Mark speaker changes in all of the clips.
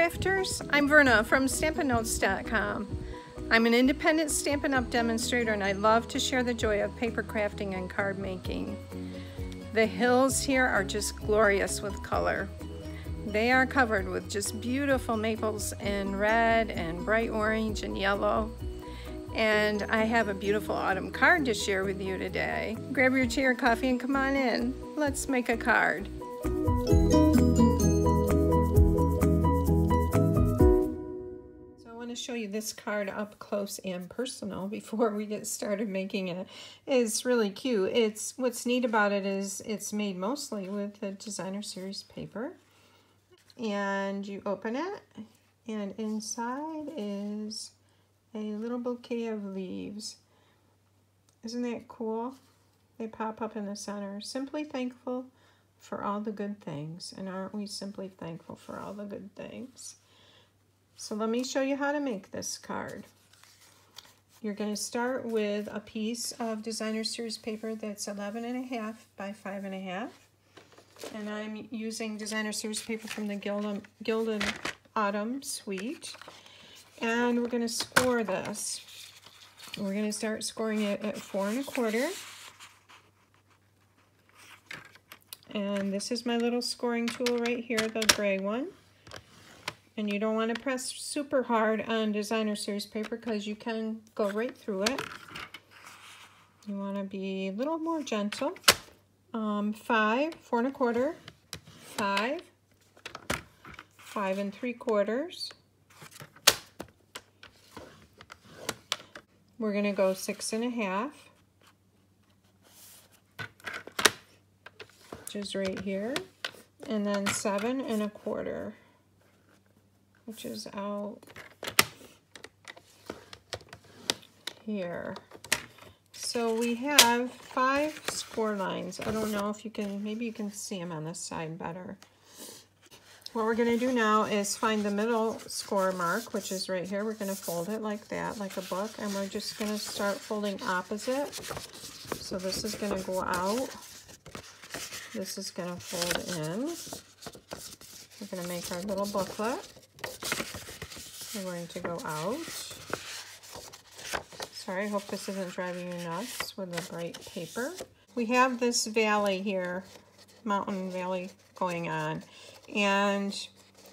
Speaker 1: crafters, I'm Verna from StampinNotes.com. I'm an independent Stampin' Up! Demonstrator and I love to share the joy of paper crafting and card making. The hills here are just glorious with color. They are covered with just beautiful maples in red and bright orange and yellow. And I have a beautiful autumn card to share with you today. Grab your tea or coffee and come on in. Let's make a card. To show you this card up close and personal before we get started making it. It's really cute. What's neat about it is it's made mostly with the designer series paper, and you open it and inside is a little bouquet of leaves. Isn't that cool? They pop up in the center. Simply thankful for all the good things, and aren't we simply thankful for all the good things? So let me show you how to make this card. You're going to start with a piece of designer series paper that's 11.5 by 5.5. And I'm using designer series paper from the Gilded Autumn suite. And we're going to score this. We're going to start scoring it at 4 1/4. And this is my little scoring tool right here, the gray one. And you don't want to press super hard on designer series paper because you can go right through it. You want to be a little more gentle. 5, 4 1/4, 5, 5 3/4. We're going to go 6 1/2, which is right here, and then 7 1/4. Which is out here. So we have 5 score lines. I don't know if you can, maybe you can see them on this side better. What we're going to do now is find the middle score mark, which is right here. We're going to fold it like that, like a book, and we're just going to start folding opposite. So this is going to go out. This is going to fold in. We're going to make our little booklet. We're going to go out. Sorry, I hope this isn't driving you nuts with the bright paper. We have this valley here, mountain valley going on. And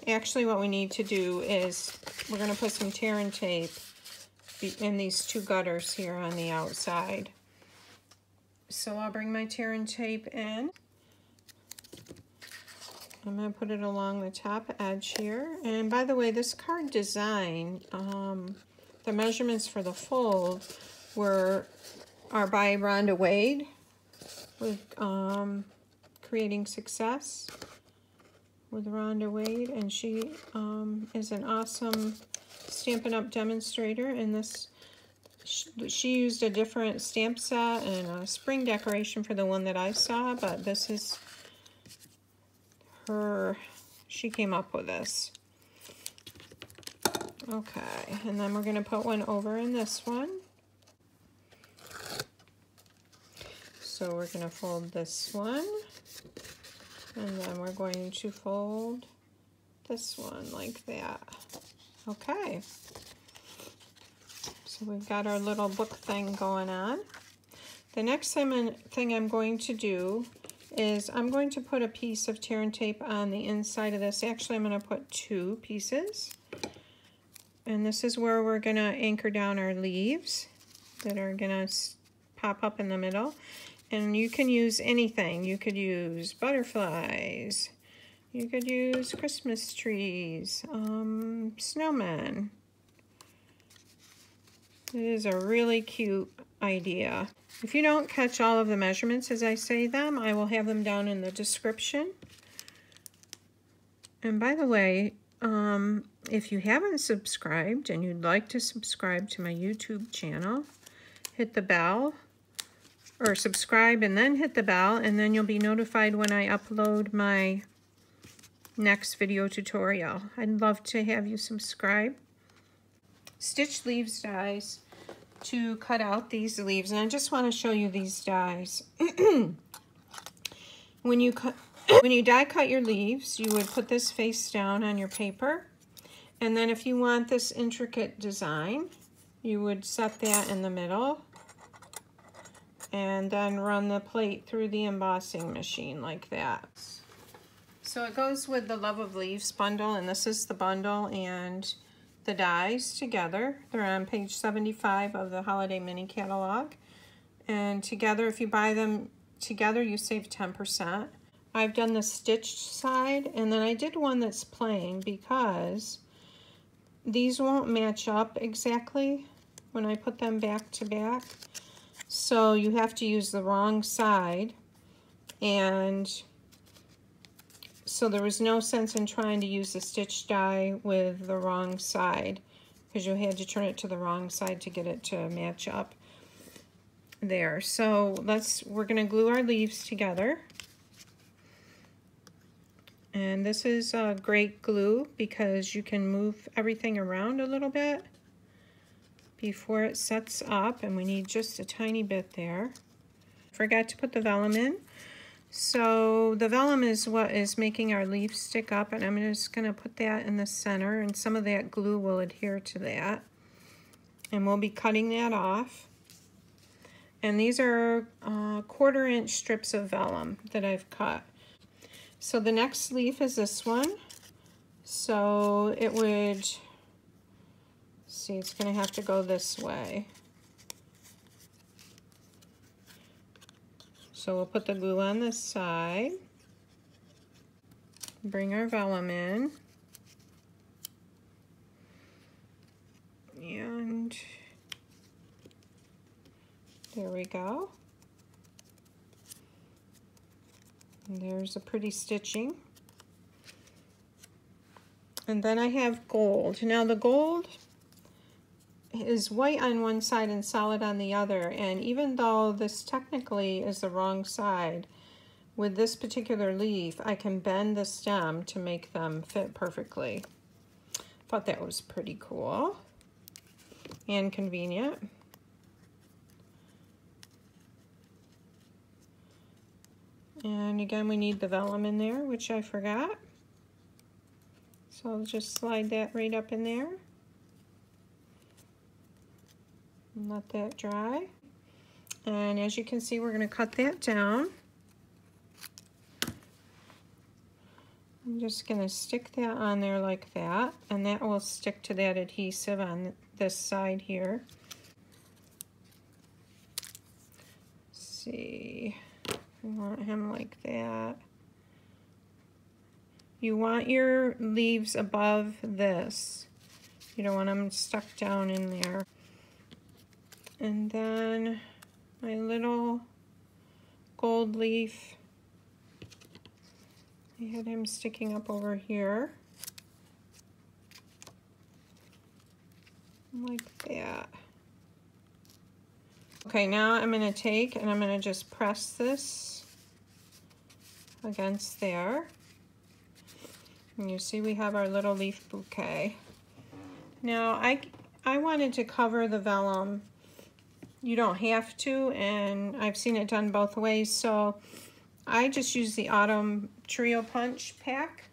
Speaker 1: actually what we need to do is we're going to put some tear and tape in these 2 gutters here on the outside. So I'll bring my tear and tape in. I'm going to put it along the top edge here. And by the way, this card design, the measurements for the fold are by Rhonda Wade with Creating Success with Rhonda Wade. And she is an awesome Stampin' Up! Demonstrator. And this, she used a different stamp set and a spring decoration for the one that I saw, but this is she came up with this. Okay, and then we're going to put one over in this one. So we're going to fold this one, and then we're going to fold this one like that. Okay, so we've got our little book thing going on. The next thing I'm going to do is I'm going to put a piece of tear and tape on the inside of this. Actually, I'm going to put 2 pieces. And this is where we're going to anchor down our leaves that are going to pop up in the middle. And you can use anything. You could use butterflies. You could use Christmas trees, snowmen. It is a really cute idea. If you don't catch all of the measurements as I say them, I will have them down in the description. And by the way, if you haven't subscribed and you'd like to subscribe to my YouTube channel, hit the bell, or subscribe and then hit the bell, and then you'll be notified when I upload my next video tutorial. I'd love to have you subscribe. Stitch leaves dies to cut out these leaves, and I just want to show you these dies. When you die cut your leaves, you would put this face down on your paper, And then if you want this intricate design, you would set that in the middle and then run the plate through the embossing machine like that. So it goes with the Love of Leaves bundle, and this is the bundle and the dies together. They're on page 75 of the Holiday Mini Catalog. And together, if you buy them together, you save 10%. I've done the stitched side, and then I did one that's plain because these won't match up exactly when I put them back to back. So you have to use the wrong side, and so there was no sense in trying to use the stitch die with the wrong side because you had to turn it to the wrong side to get it to match up there. So we're gonna glue our leaves together. And this is a great glue because you can move everything around a little bit before it sets up, and we need just a tiny bit there. Forgot to put the vellum in. So the vellum is what is making our leaf stick up, and I'm just going to put that in the center, and some of that glue will adhere to that. And we'll be cutting that off. And these are 1/4 inch strips of vellum that I've cut. So the next leaf is this one. So it would, see, it's going to have to go this way. So we'll put the glue on this side, bring our vellum in, and there we go. And there's a pretty stitching. And then I have gold. Now the gold is white on one side and solid on the other, and even though this technically is the wrong side, with this particular leaf I can bend the stem to make them fit perfectly. Thought that was pretty cool and convenient. And again, we need the vellum in there, which I forgot. So I'll just slide that right up in there. And let that dry. And as you can see, we're going to cut that down. I'm just going to stick that on there like that, and that will stick to that adhesive on this side here. Let's see. I want him like that. You want your leaves above this. You don't want them stuck down in there. And then my little gold leaf, I had him sticking up over here. Like that. Okay, now I'm going to take and I'm going to just press this against there. And you see we have our little leaf bouquet. Now I wanted to cover the vellum. You don't have to, and I've seen it done both ways, so I just use the Autumn Trio Punch pack.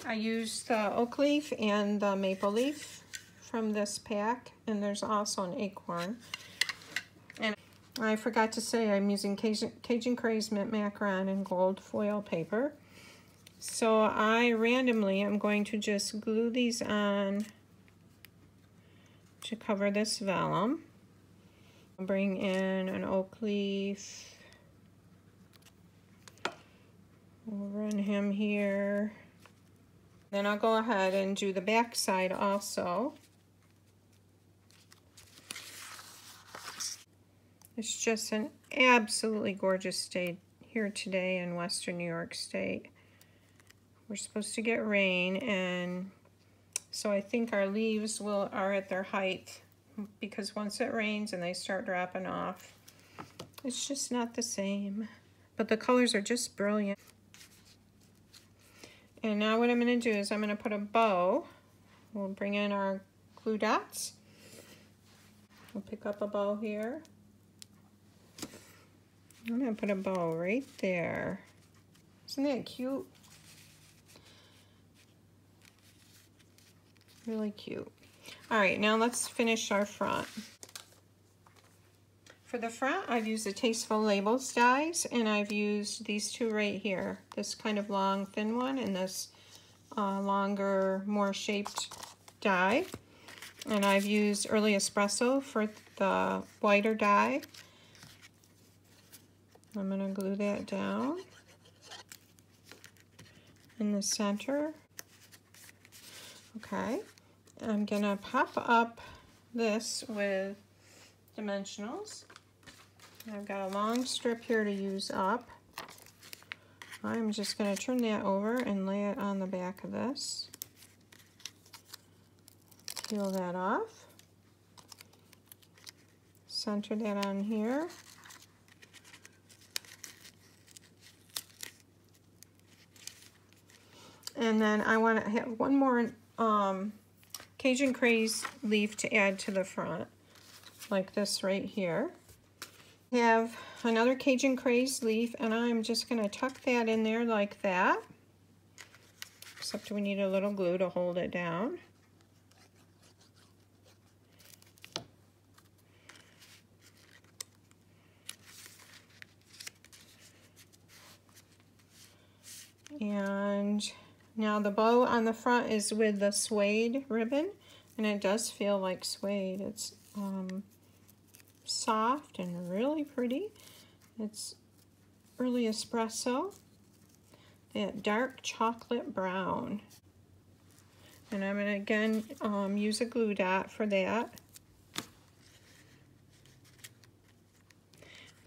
Speaker 1: I use the oak leaf and the maple leaf from this pack, and there's also an acorn. And I forgot to say I'm using Cajun Craze mint macaron and gold foil paper. So I randomly am going to just glue these on to cover this vellum. Bring in an oak leaf. We'll run him here. Then I'll go ahead and do the back side also. It's just an absolutely gorgeous day here today in Western New York State. We're supposed to get rain, and so I think our leaves are at their height, because once it rains and they start dropping off, it's just not the same. But the colors are just brilliant. And now what I'm going to do is I'm going to put a bow. We'll bring in our glue dots. We'll pick up a bow here. I'm going to put a bow right there. Isn't that cute? Really cute. All right, now let's finish our front. For the front, I've used the Tasteful Labels dies, and I've used these two right here. This kind of long, thin one, and this longer, more shaped die. And I've used Early Espresso for the wider die. I'm gonna glue that down in the center. Okay, I'm gonna pop up this with dimensionals. I've got a long strip here to use up. I'm just gonna turn that over and lay it on the back of this. Peel that off. Center that on here. And then I want to have one more Cajun Craze leaf to add to the front, like this right here. Have another Cajun Craze leaf, and I'm just going to tuck that in there like that, except we need a little glue to hold it down. And now the bow on the front is with the suede ribbon, and it does feel like suede. It's soft and really pretty. It's Early Espresso, that dark chocolate brown. And I'm gonna again use a glue dot for that.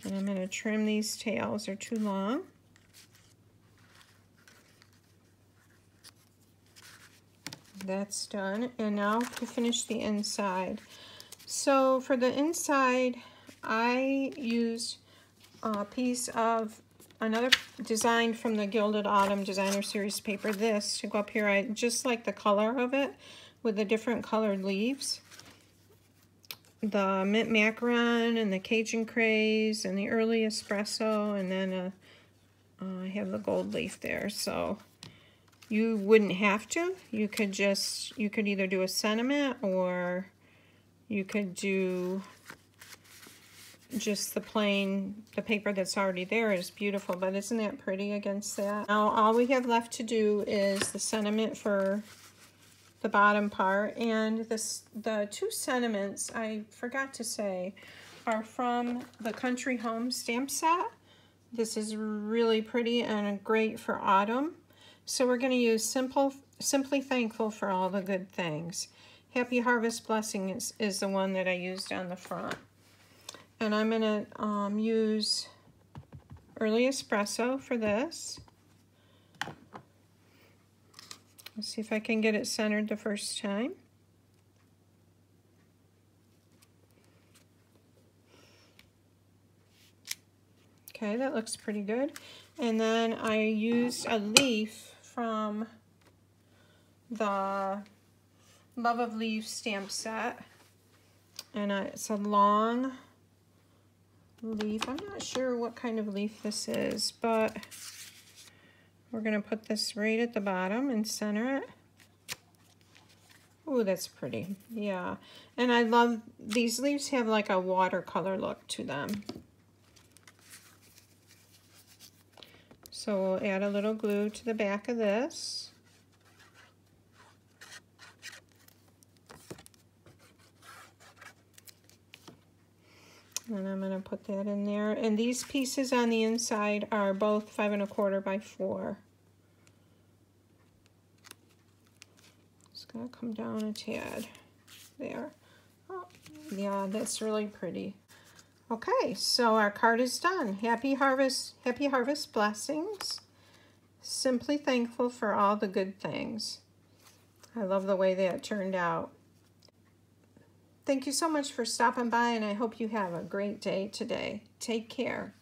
Speaker 1: And I'm gonna trim these tails, they're too long. That's done, and now to finish the inside. So for the inside, I used a piece of another design from the Gilded Autumn Designer Series paper, this, to go up here. I just like the color of it with the different colored leaves. The Mint Macaron and the Cajun Craze and the Early Espresso, and then I have the gold leaf there. So you wouldn't have to. You could either do a sentiment, or you could do just the paper that's already there is beautiful, but isn't that pretty against that? Now all we have left to do is the sentiment for the bottom part, and the two sentiments, I forgot to say, are from the Country Home stamp set. This is really pretty and great for autumn. So we're going to use Simply Thankful for All the Good Things. Happy Harvest Blessings is the one that I used on the front. And I'm going to use Early Espresso for this. Let's see if I can get it centered the first time. Okay, that looks pretty good. And then I used a leaf from the Love of Leaves stamp set, and it's a long leaf. I'm not sure what kind of leaf this is, but we're going to put this right at the bottom and center it. Ooh, that's pretty. Yeah, and I love these leaves, have like a watercolor look to them. So we'll add a little glue to the back of this. And I'm going to put that in there. And these pieces on the inside are both 5 1/4 by 4. It's going to come down a tad there. Oh, yeah, that's really pretty. Okay, so our card is done. Happy harvest blessings. Simply thankful for all the good things. I love the way that turned out. Thank you so much for stopping by, and I hope you have a great day today. Take care.